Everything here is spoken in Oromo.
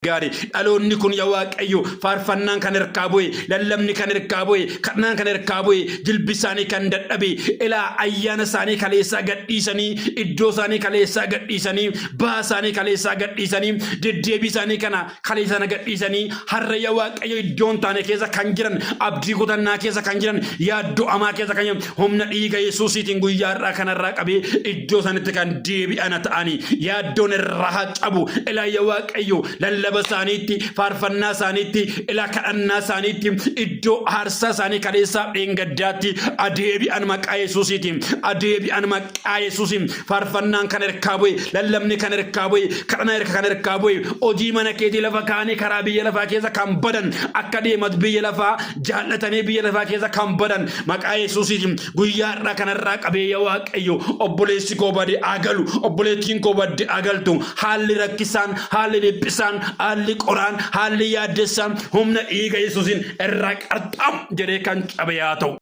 gari alonni kun ya waaqayyo farfannan kan irkaaboy lallamni kan irkaaboy kannan kan irkaaboy jilbisani kan dadhabe ila ayyana sani kaleessa gadhiisanii iddoo sani kaleessa gadhiisanii baasani kaleessa gadhiisanii deddeebisanii kana kaleessa gadhiisanii harra ya waaqayyo iddoon taane keessa kan jiran abdii kutannaa keessa kan jiran yaaddoo amaa keessa kan jiran humna dhiiga Yesuusiitiin guyyaarraa kanarraa qabee iddoo sanitti kan deebi'ana ta'anii yaaddoon irraa cabu ila ya waaqayyo basanitti farfanna sanitti ila kadhanna sanitti iddo harsa sani kaleessa dhengaddaatti adeebi an maqaa Yesuusiitiin adeebi an maqaa Yesuusiin farfannan kan irkaaboy lallamni kan irkaaboy kadhana kan irkaaboy hojii mana keetii lafa kaanii karaa biyya lafaa keessa kan badan akka deemat biyya lafaa jaallatanii biyya lafaa keessa kan badan maqaa Yesuusiitiin guyyaarraa kanarraa qabee ya waaqayyo obboleessi koo bade agalu obboleettiin koo bade agaltu haalli rakkisaan haalli dhiphisaan haalli qoraan haalli yaaddessaan humna dhiiga Yesuusiin irraa qarxam jedhee kan cabe yaa ta'u